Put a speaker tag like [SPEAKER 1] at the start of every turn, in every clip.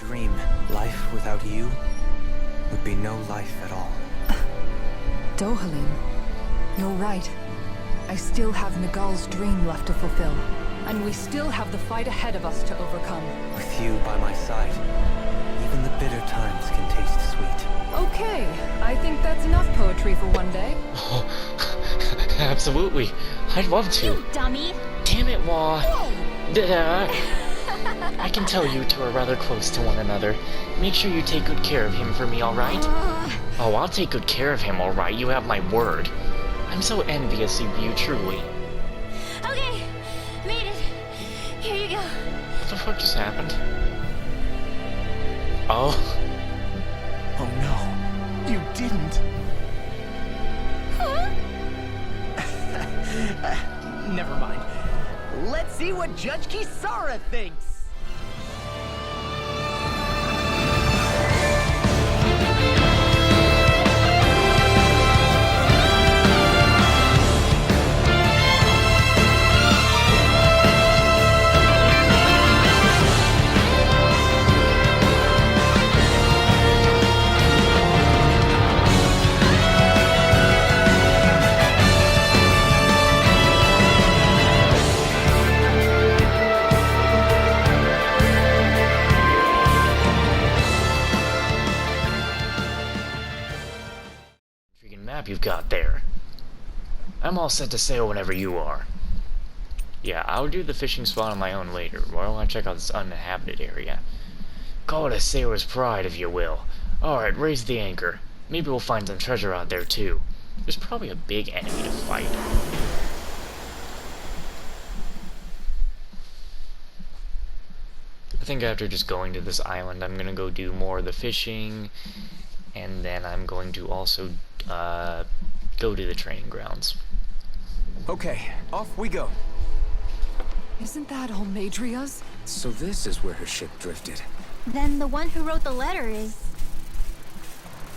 [SPEAKER 1] dream. Life without you would be no life at all.
[SPEAKER 2] Dohalim, you're right. I still have Nagal's dream left to fulfill. And we still have the fight ahead of us to overcome.
[SPEAKER 1] With you by my side, even the bitter times can taste sweet.
[SPEAKER 2] Okay, I think that's enough poetry for one day.
[SPEAKER 3] Oh, absolutely. I'd love to.
[SPEAKER 4] You dummy!
[SPEAKER 3] Damn it, Wah. I can tell you two are rather close to one another. Make sure you take good care of him for me, alright? Oh, I'll take good care of him, alright? You have my word. I'm so envious of you, truly.
[SPEAKER 4] Okay, made it. Here you go.
[SPEAKER 3] What the fuck just happened? Oh.
[SPEAKER 5] Oh no, you didn't. Never mind. Let's see what Judge Kisara thinks.
[SPEAKER 3] Map you've got there. I'm all set to sail whenever you are. Yeah, I'll do the fishing spot on my own later, but I want to check out this uninhabited area. Call it a sailor's pride, if you will. Alright, raise the anchor. Maybe we'll find some treasure out there, too. There's probably a big enemy to fight. I think after just going to this island, I'm gonna go do more of the fishing, and then I'm going to also go to the training grounds.
[SPEAKER 1] Okay, off we go.
[SPEAKER 2] Isn't that Almadria's?
[SPEAKER 6] So this is where her ship drifted.
[SPEAKER 4] Then the one who wrote the letter is...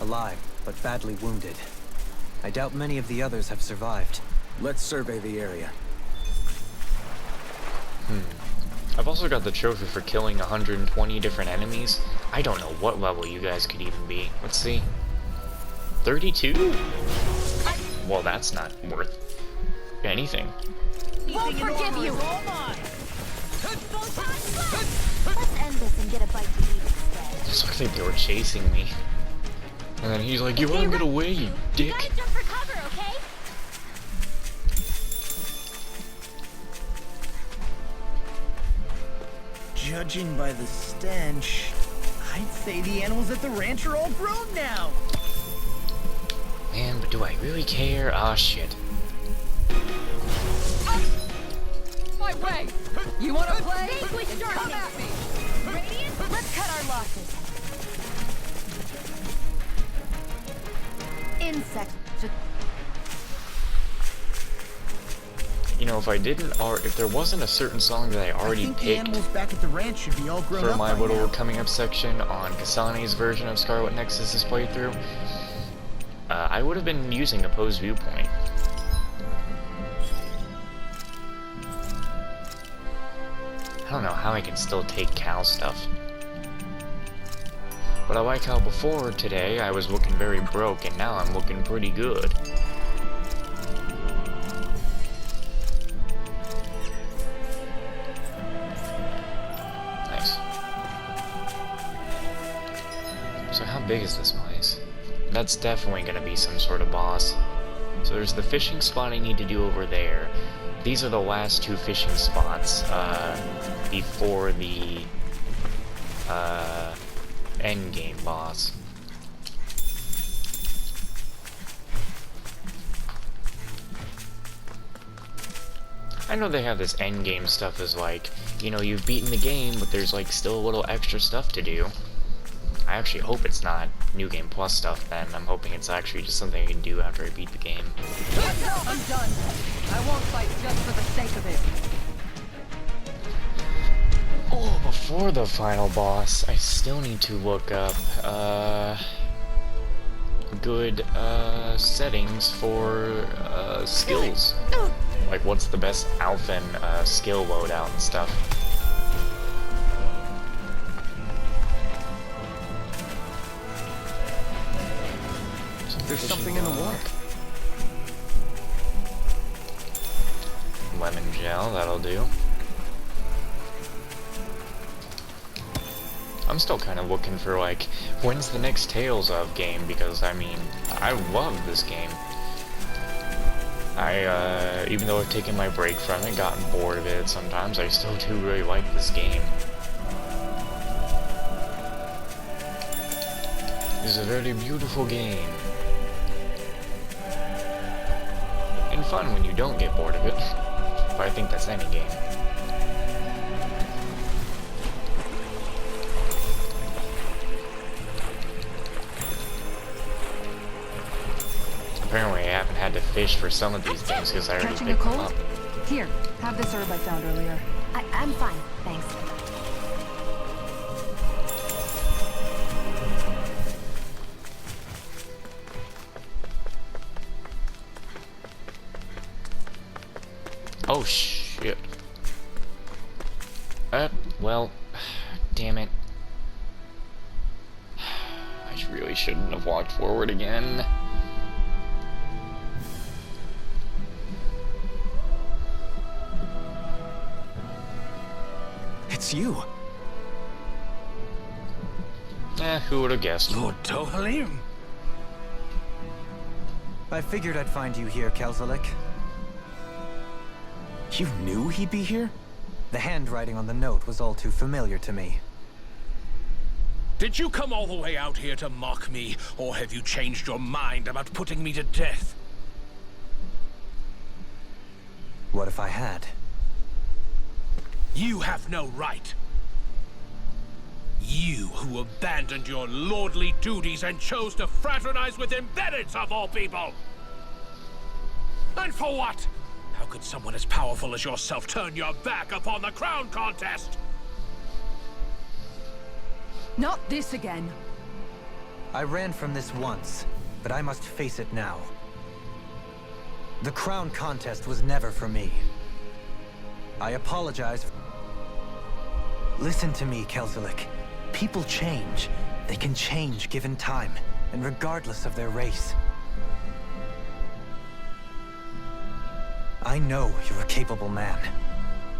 [SPEAKER 1] Alive, but badly wounded. I doubt many of the others have survived.
[SPEAKER 6] Let's survey the area.
[SPEAKER 3] I've also got the trophy for killing 120 different enemies. I don't know what level you guys could even be. Let's see. 32? Well, that's not worth anything.
[SPEAKER 4] Won't forgive you! Let's end this and get a bite to eat instead.
[SPEAKER 3] Just looks like they were chasing me. And then he's like, you wanna get away, you
[SPEAKER 4] You
[SPEAKER 3] dick?
[SPEAKER 4] gotta jump for cover, okay?
[SPEAKER 5] Judging by the stench, I'd say the animals at the ranch are all grown now.
[SPEAKER 3] Man, but do I really care? Ah, shit.
[SPEAKER 2] My way! You wanna play?
[SPEAKER 4] Think we start
[SPEAKER 2] Come
[SPEAKER 4] now.
[SPEAKER 2] at me!
[SPEAKER 4] Radiant, let's cut our losses. Insect.
[SPEAKER 3] You know, if I didn't, or if there wasn't a certain song that I already
[SPEAKER 5] I think the
[SPEAKER 3] picked
[SPEAKER 5] animals back at the ranch should be all grown
[SPEAKER 3] for
[SPEAKER 5] up
[SPEAKER 3] my
[SPEAKER 5] by
[SPEAKER 3] little
[SPEAKER 5] now.
[SPEAKER 3] coming up section on Kasane's version of Scarlet Nexus's playthrough, I would have been using opposed viewpoint. I don't know how I can still take cow stuff. But I like how before today I was looking very broke and now I'm looking pretty good. Nice. So how big is this place? That's definitely going to be some sort of boss. So there's the fishing spot I need to do over there. These are the last two fishing spots before the endgame boss. I know they have this endgame stuff as like, you know, you've beaten the game, but there's like still a little extra stuff to do. I actually hope it's not New Game Plus stuff then. I'm hoping it's actually just something I can do after I beat the game.
[SPEAKER 2] I'm done. I won't fight just for the sake of it.
[SPEAKER 3] Oh, before the final boss, I still need to look up, good, settings for, skills. Like, what's the best Alphen, skill loadout and stuff.
[SPEAKER 1] there's something in the water.
[SPEAKER 3] Lemon gel, that'll do. I'm still kind of looking for, like, when's the next Tales of game, because, I mean, I love this game. Even though I've taken my break from it, gotten bored of it sometimes, I still do really like this game. It's a very beautiful game. And fun when you don't get bored of it. But I think that's any game. Apparently I haven't had to fish for some of these things because I already
[SPEAKER 2] Catching a
[SPEAKER 3] picked them
[SPEAKER 2] cold?
[SPEAKER 3] up.
[SPEAKER 2] Here, have this herb I found earlier.
[SPEAKER 4] I'm fine, thanks.
[SPEAKER 3] Oh shit. Well, damn it. I really shouldn't have walked forward again.
[SPEAKER 1] It's you.
[SPEAKER 3] Who would have guessed?
[SPEAKER 5] Lord Dohalim?
[SPEAKER 1] I figured I'd find you here, Kelzelik.
[SPEAKER 6] You knew he'd be here?
[SPEAKER 1] The handwriting on the note was all too familiar to me.
[SPEAKER 7] Did you come all the way out here to mock me, or have you changed your mind about putting me to death?
[SPEAKER 1] What if I had?
[SPEAKER 7] You have no right. You who abandoned your lordly duties and chose to fraternize with embeddeds of all people! And for what? How could someone as powerful as yourself turn your back upon the crown contest?
[SPEAKER 2] Not this again.
[SPEAKER 1] I ran from this once, but I must face it now. The crown contest was never for me. I apologize. Listen to me, Kelzelik. People change. They can change given time, and regardless of their race. I know you're a capable man.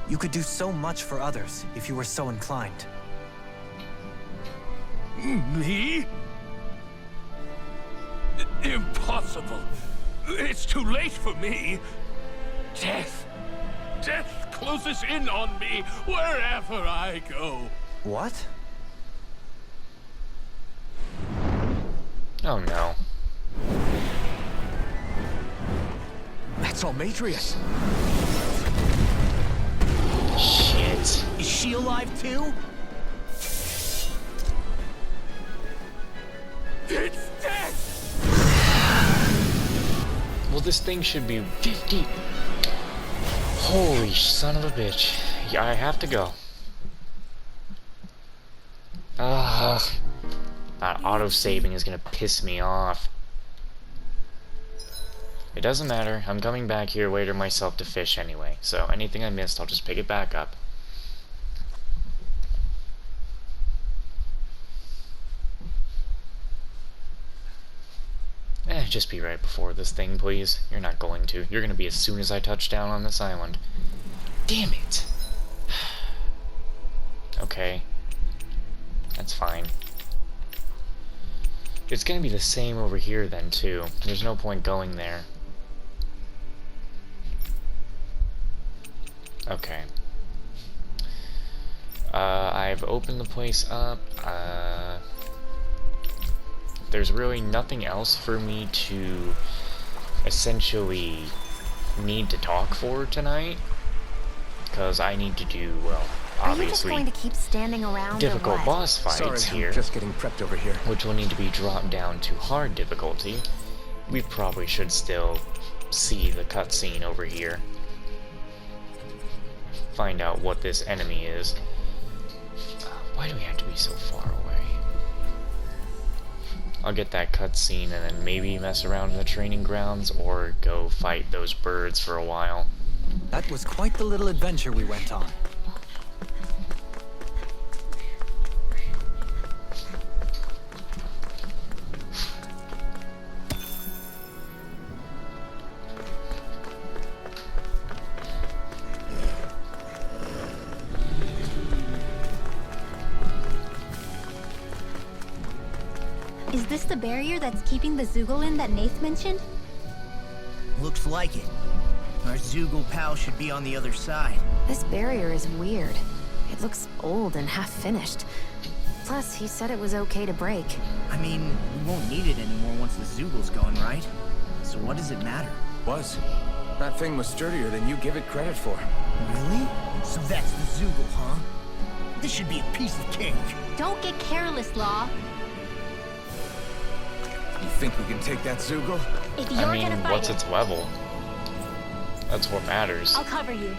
[SPEAKER 1] You could do so much for others if you were so inclined.
[SPEAKER 7] Me? Impossible. It's too late for me. Death. Death closes in on me wherever I go.
[SPEAKER 1] What?
[SPEAKER 3] Oh no.
[SPEAKER 6] That's Almatrius.
[SPEAKER 3] Shit.
[SPEAKER 5] Is she alive too?
[SPEAKER 7] It's death!
[SPEAKER 3] Well, this thing should be 50. Holy son of a bitch. Yeah, I have to go. That auto-saving is gonna piss me off. It doesn't matter. I'm coming back here later myself to fish anyway. So anything I missed, I'll just pick it back up. Just be right before this thing, please. You're not going to. You're gonna be as soon as I touch down on this island. Damn it! Okay. That's fine. It's gonna be the same over here then, too. There's no point going there. Okay. I've opened the place up. There's really nothing else for me to essentially need to talk for tonight, because I need to do, well,
[SPEAKER 4] Are you just
[SPEAKER 3] obviously
[SPEAKER 4] going to keep standing around
[SPEAKER 3] difficult
[SPEAKER 4] or what?
[SPEAKER 3] boss fights
[SPEAKER 6] Sorry,
[SPEAKER 3] here,
[SPEAKER 6] I'm just getting prepped over here.
[SPEAKER 3] which will need to be dropped down to hard difficulty. We probably should still see the cutscene over here. Find out what this enemy is. Why do we have to be so far away? I'll get that cutscene and then maybe mess around in the training grounds or go fight those birds for a while.
[SPEAKER 1] That was quite the little adventure we went on.
[SPEAKER 4] Is this the barrier that's keeping the Zugolin that Nath mentioned?
[SPEAKER 5] Looks like it. Our Zugol pal should be on the other side.
[SPEAKER 8] This barrier is weird. It looks old and half-finished. Plus, he said it was okay to break.
[SPEAKER 5] I mean, we won't need it anymore once the Zugol's gone, right? So what does it matter?
[SPEAKER 6] Was. That thing was sturdier than you give it credit for.
[SPEAKER 5] Really? So that's the Zugol, huh? This should be a piece of cake.
[SPEAKER 4] Don't get careless, Law.
[SPEAKER 6] You think we can take that Zugol?
[SPEAKER 4] If you're
[SPEAKER 3] I mean,
[SPEAKER 4] gonna fight
[SPEAKER 3] what's
[SPEAKER 4] it,
[SPEAKER 3] its level? That's what matters.
[SPEAKER 4] I'll cover you.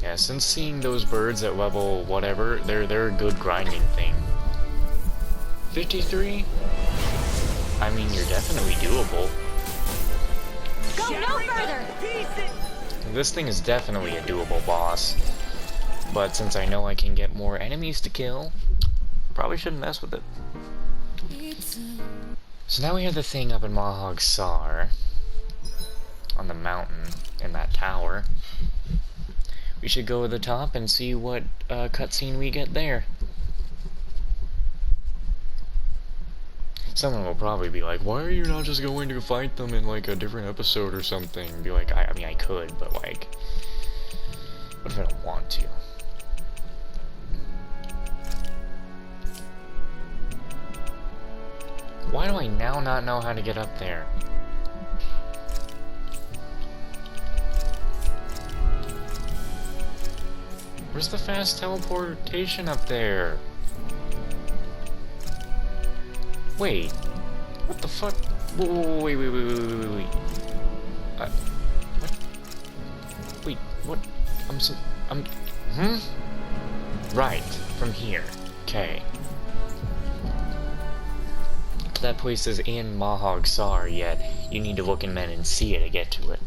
[SPEAKER 3] Yeah, since seeing those birds at level whatever, they're a good grinding thing. 53? I mean, you're definitely doable.
[SPEAKER 4] Go no further!
[SPEAKER 3] This thing is definitely a doable boss. But since I know I can get more enemies to kill, probably shouldn't mess with it. So now we have the thing up in Mahog Sar, on the mountain, in that tower. We should go to the top and see what cutscene we get there. Someone will probably be like, why are you not just going to fight them in like a different episode or something? Be like, I mean I could, but like, what if I don't want to? Why do I now not know how to get up there? Where's the fast teleportation up there? Wait. What the fuck? Whoa, wait. What? Wait, what? Right, from here. Okay. That place is in Mahog Sar, yet you need to look in Men and see it to get to it.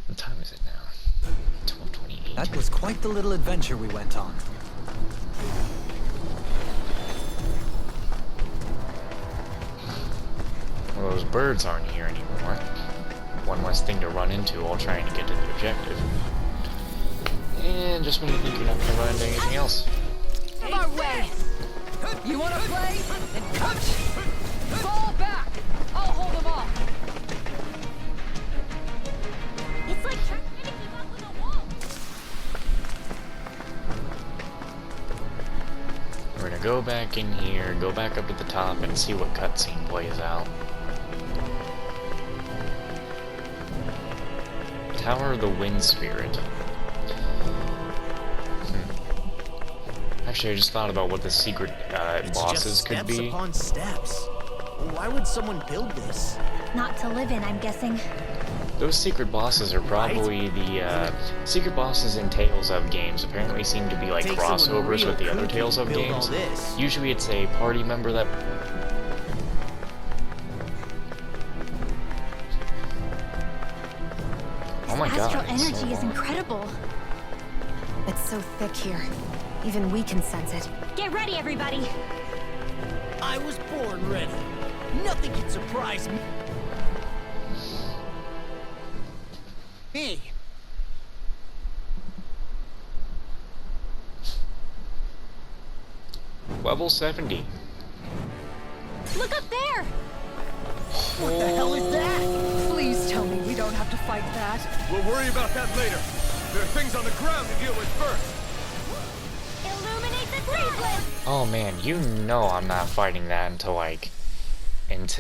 [SPEAKER 3] What time is it now? 12:28.
[SPEAKER 1] That was quite the little adventure we went on.
[SPEAKER 3] Well, those birds aren't here anymore. One less thing to run into while trying to get to the objective. And just when you think you're not going to run into anything else.
[SPEAKER 2] Out of our way! You wanna play? Then touch! Fall back! I'll hold them off!
[SPEAKER 4] It's like trying to keep up with a wall.
[SPEAKER 3] We're gonna go back in here, go back up at the top, and see what cutscene plays out. Tower of the Wind Spirit. Actually, I just thought about what the secret bosses could be.
[SPEAKER 5] Steps upon steps. Why would someone build this?
[SPEAKER 4] Not to live in, I'm guessing.
[SPEAKER 3] Those secret bosses are probably the secret bosses in Tales of games. Apparently seem to be like
[SPEAKER 5] Takes someone
[SPEAKER 3] crossovers
[SPEAKER 5] real
[SPEAKER 3] with the other
[SPEAKER 5] kooky
[SPEAKER 3] Tales
[SPEAKER 5] to
[SPEAKER 3] of
[SPEAKER 5] build all
[SPEAKER 3] games.
[SPEAKER 5] this.
[SPEAKER 3] Usually it's a party member that... Oh my god.
[SPEAKER 4] Astral
[SPEAKER 3] it's so
[SPEAKER 4] energy is
[SPEAKER 3] long.
[SPEAKER 4] incredible.
[SPEAKER 8] It's so thick here. Even we can sense it.
[SPEAKER 4] Get ready, everybody.
[SPEAKER 5] I was born ready. Nothing can surprise me. Me.
[SPEAKER 3] Level 70.
[SPEAKER 4] Look up there!
[SPEAKER 5] What the hell is that?
[SPEAKER 2] Please tell me we don't have to fight that.
[SPEAKER 7] We'll worry about that later. There are things on the ground to deal with first.
[SPEAKER 4] Illuminate the bracelet!
[SPEAKER 3] Oh man, you know I'm not fighting that until I don't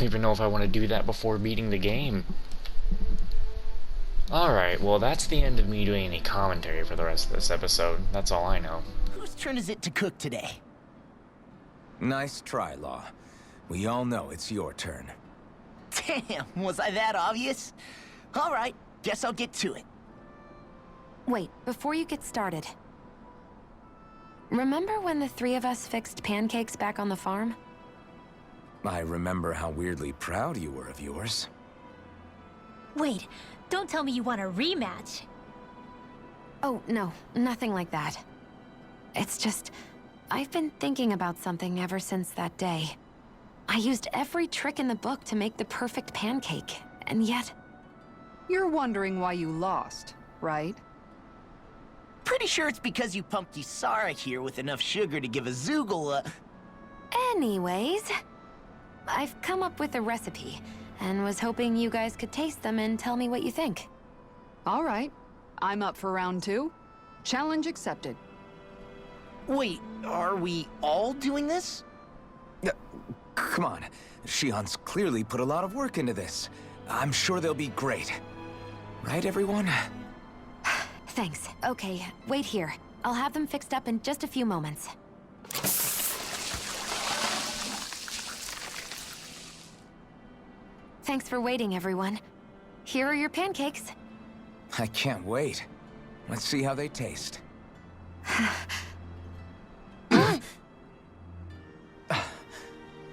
[SPEAKER 3] even know if I want to do that before beating the game. Alright, well that's the end of me doing any commentary for the rest of this episode. That's all I know.
[SPEAKER 5] Whose turn is it to cook today?
[SPEAKER 6] Nice try, Law. We all know it's your turn.
[SPEAKER 5] Damn, was I that obvious? All right, guess I'll get to it.
[SPEAKER 8] Wait, before you get started. Remember when the three of us fixed pancakes back on the farm?
[SPEAKER 6] I remember how weirdly proud you were of yours.
[SPEAKER 4] Wait, don't tell me you want a rematch.
[SPEAKER 8] Oh, no, nothing like that. It's just, I've been thinking about something ever since that day. I used every trick in the book to make the perfect pancake, and yet...
[SPEAKER 2] You're wondering why you lost, right?
[SPEAKER 5] Pretty sure it's because you pumped Isara here with enough sugar to give a Zoogle a...
[SPEAKER 8] Anyways, I've come up with a recipe, and was hoping you guys could taste them and tell me what you think.
[SPEAKER 2] All right. I'm up for round 2. Challenge accepted.
[SPEAKER 5] Wait, are we all doing this?
[SPEAKER 6] Come on. Shionne's clearly put a lot of work into this. I'm sure they'll be great. Right, everyone?
[SPEAKER 8] Thanks. Okay, wait here. I'll have them fixed up in just a few moments. Thanks for waiting, everyone. Here are your pancakes.
[SPEAKER 6] I can't wait. Let's see how they taste.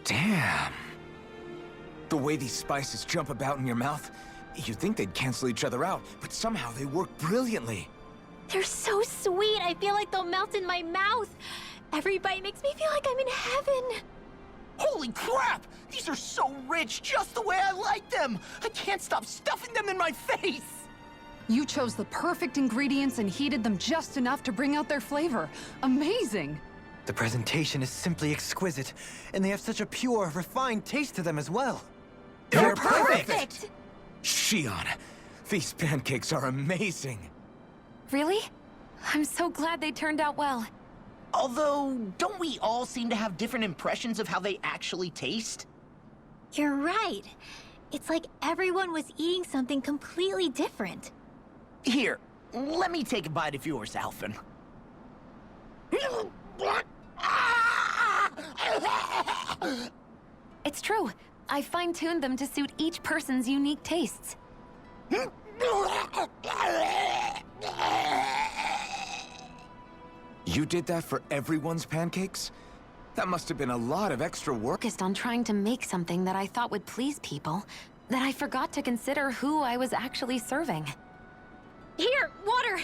[SPEAKER 6] Damn. The way these spices jump about in your mouth, you'd think they'd cancel each other out, but somehow they work brilliantly.
[SPEAKER 4] They're so sweet. I feel like they'll melt in my mouth. Every bite makes me feel like I'm in heaven.
[SPEAKER 5] Holy crap! These are so rich, just the way I like them! I can't stop stuffing them in my face!
[SPEAKER 2] You chose the perfect ingredients and heated them just enough to bring out their flavor. Amazing!
[SPEAKER 1] The presentation is simply exquisite, and they have such a pure, refined taste to them as well.
[SPEAKER 5] They're perfect!
[SPEAKER 6] Shionne, these pancakes are amazing.
[SPEAKER 8] Really? I'm so glad they turned out well.
[SPEAKER 5] Although, don't we all seem to have different impressions of how they actually taste?
[SPEAKER 4] You're right. It's like everyone was eating something completely different.
[SPEAKER 5] Here, let me take a bite of yours, Alphen.
[SPEAKER 8] It's true. I fine-tuned them to suit each person's unique tastes.
[SPEAKER 6] You did that for everyone's pancakes? That must have been a lot of extra work.
[SPEAKER 8] Focused on trying to make something that I thought would please people, that I forgot to consider who I was actually serving.
[SPEAKER 4] Here, water!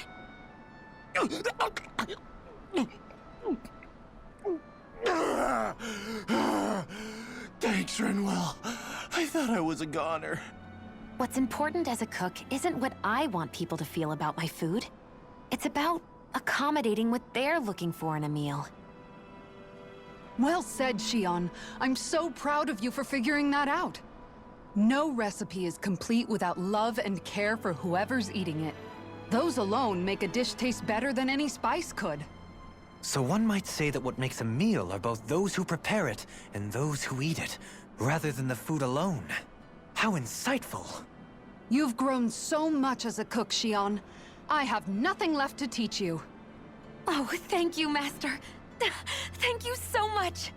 [SPEAKER 5] Thanks, Renwell. I thought I was a goner.
[SPEAKER 8] What's important as a cook isn't what I want people to feel about my food. It's about accommodating what they're looking for in a meal.
[SPEAKER 2] Well said, Shionne. I'm so proud of you for figuring that out. No recipe is complete without love and care for whoever's eating it. Those alone make a dish taste better than any spice could.
[SPEAKER 1] So one might say that what makes a meal are both those who prepare it and those who eat it, rather than the food alone. How insightful.
[SPEAKER 2] You've grown so much as a cook, Shionne. I have nothing left to teach you.
[SPEAKER 8] Oh, thank you, Master. Thank you so much.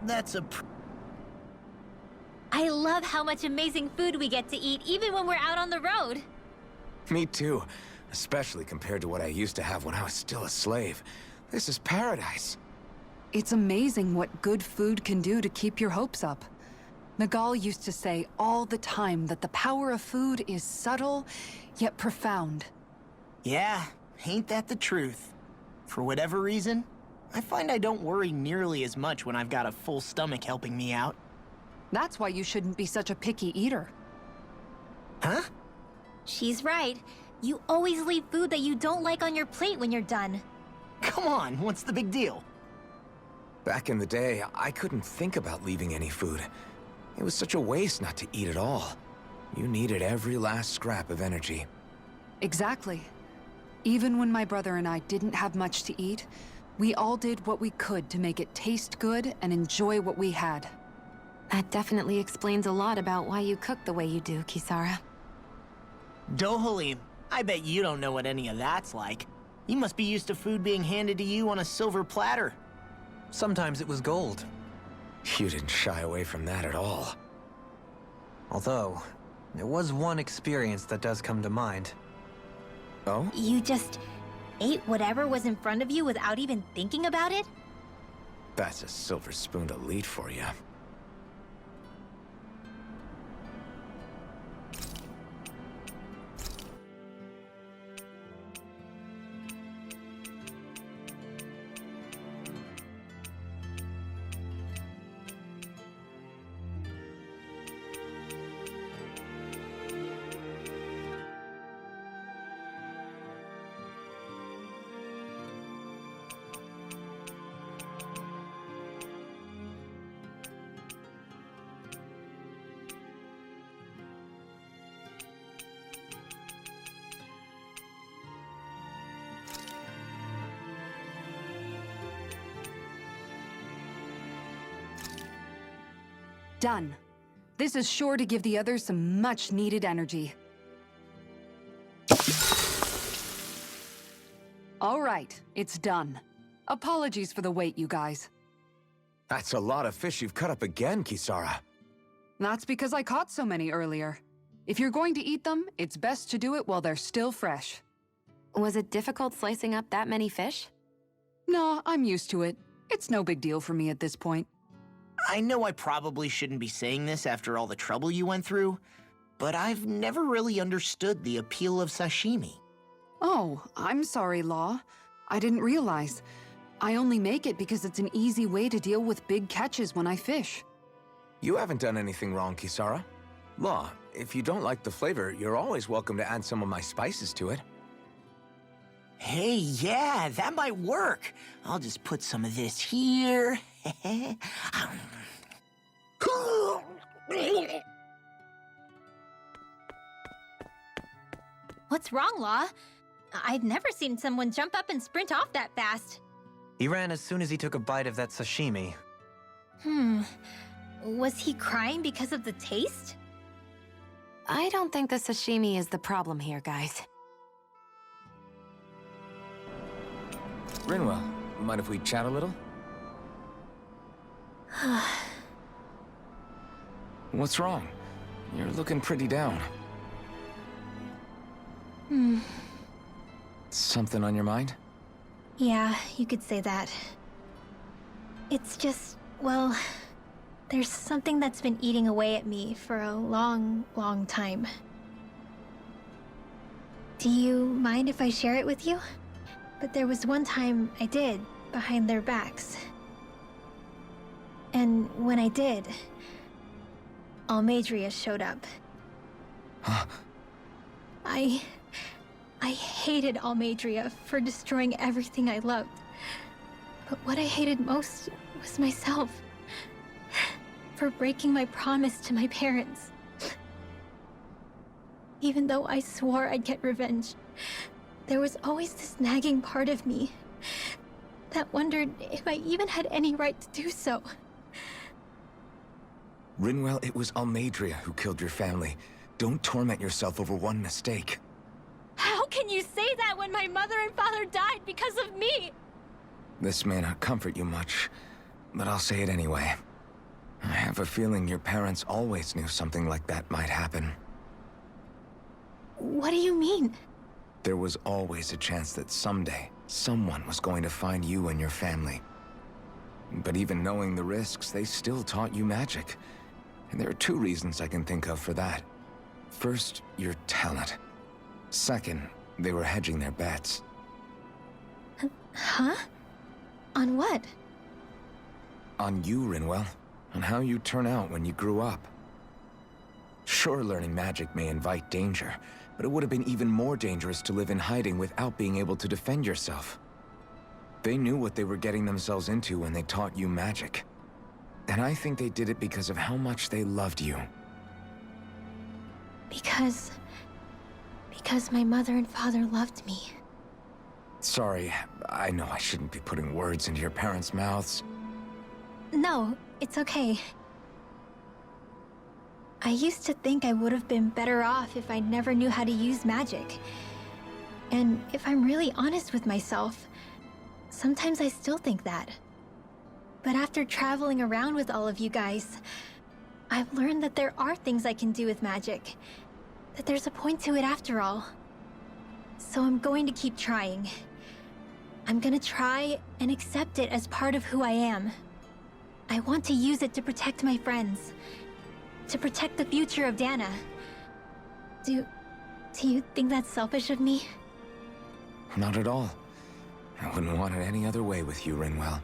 [SPEAKER 5] That's a...
[SPEAKER 4] I love how much amazing food we get to eat, even when we're out on the road.
[SPEAKER 6] Me too. Especially compared to what I used to have when I was still a slave. This is paradise.
[SPEAKER 2] It's amazing what good food can do to keep your hopes up. Nagal used to say all the time that the power of food is subtle, yet profound.
[SPEAKER 5] Yeah, ain't that the truth? For whatever reason, I find I don't worry nearly as much when I've got a full stomach helping me out.
[SPEAKER 2] That's why you shouldn't be such a picky eater.
[SPEAKER 5] Huh?
[SPEAKER 4] She's right. You always leave food that you don't like on your plate when you're done.
[SPEAKER 5] Come on, what's the big deal?
[SPEAKER 6] Back in the day, I couldn't think about leaving any food. It was such a waste not to eat at all. You needed every last scrap of energy.
[SPEAKER 2] Exactly. Even when my brother and I didn't have much to eat, we all did what we could to make it taste good and enjoy what we had.
[SPEAKER 8] That definitely explains a lot about why you cook the way you do, Kisara.
[SPEAKER 5] Dohalim, I bet you don't know what any of that's like. You must be used to food being handed to you on a silver platter.
[SPEAKER 1] Sometimes it was gold.
[SPEAKER 6] You didn't shy away from that at all.
[SPEAKER 1] Although, There was one experience that does come to mind.
[SPEAKER 6] Oh?
[SPEAKER 4] You just ate whatever was in front of you without even thinking about it?
[SPEAKER 6] That's a silver spoon elite for you.
[SPEAKER 2] Done. This is sure to give the others some much-needed energy. All right, it's done. Apologies for the wait, you guys.
[SPEAKER 6] That's a lot of fish you've cut up again, Kisara.
[SPEAKER 2] That's because I caught so many earlier. If you're going to eat them, it's best to do it while they're still fresh.
[SPEAKER 8] Was it difficult slicing up that many fish?
[SPEAKER 2] Nah, I'm used to it. It's no big deal for me at this point.
[SPEAKER 5] I know I probably shouldn't be saying this after all the trouble you went through, but I've never really understood the appeal of sashimi.
[SPEAKER 2] Oh, I'm sorry, Law. I didn't realize. I only make it because it's an easy way to deal with big catches when I fish.
[SPEAKER 6] You haven't done anything wrong, Kisara. Law, if you don't like the flavor, you're always welcome to add some of my spices to it.
[SPEAKER 5] Hey, yeah, that might work. I'll just put some of this here.
[SPEAKER 4] What's wrong, Law? I've never seen someone jump up and sprint off that fast.
[SPEAKER 1] He ran as soon as he took a bite of that sashimi.
[SPEAKER 4] Was he crying because of the taste?
[SPEAKER 8] I don't think the sashimi is the problem here, guys.
[SPEAKER 6] Rinwell, mind if we chat a little? What's wrong? You're looking pretty down. Something on your mind?
[SPEAKER 4] Yeah, you could say that. It's just, well, there's something that's been eating away at me for a long, long time. Do you mind if I share it with you? But there was one time I did, behind their backs. And when I did, Almadria showed up.
[SPEAKER 6] Huh?
[SPEAKER 4] I hated Almadria for destroying everything I loved. But what I hated most was myself. For breaking my promise to my parents. Even though I swore I'd get revenge, there was always this nagging part of me that wondered if I even had any right to do so.
[SPEAKER 6] Rinwell, it was Almadria who killed your family. Don't torment yourself over one mistake.
[SPEAKER 4] How can you say that when my mother and father died because of me?
[SPEAKER 6] This may not comfort you much, but I'll say it anyway. I have a feeling your parents always knew something like that might happen.
[SPEAKER 4] What do you mean?
[SPEAKER 6] There was always a chance that someday, someone was going to find you and your family. But even knowing the risks, they still taught you magic. And there are two reasons I can think of for that. First, your talent. Second, they were hedging their bets.
[SPEAKER 4] Huh? On what?
[SPEAKER 6] On you, Rinwell. On how you turn out when you grew up. Sure, learning magic may invite danger, but it would have been even more dangerous to live in hiding without being able to defend yourself. They knew what they were getting themselves into when they taught you magic. And I think they did it because of how much they loved you.
[SPEAKER 4] Because my mother and father loved me.
[SPEAKER 6] Sorry, I know I shouldn't be putting words into your parents' mouths.
[SPEAKER 4] No, it's okay. I used to think I would have been better off if I never knew how to use magic. And if I'm really honest with myself, sometimes I still think that. But after traveling around with all of you guys, I've learned that there are things I can do with magic, that there's a point to it after all. So I'm going to keep trying. I'm gonna try and accept it as part of who I am. I want to use it to protect my friends. To protect the future of Dana. Do you think that's selfish of me?
[SPEAKER 6] Not at all. I wouldn't want it any other way with you, Rinwell.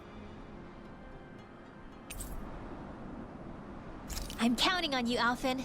[SPEAKER 4] I'm counting on you, Alphen.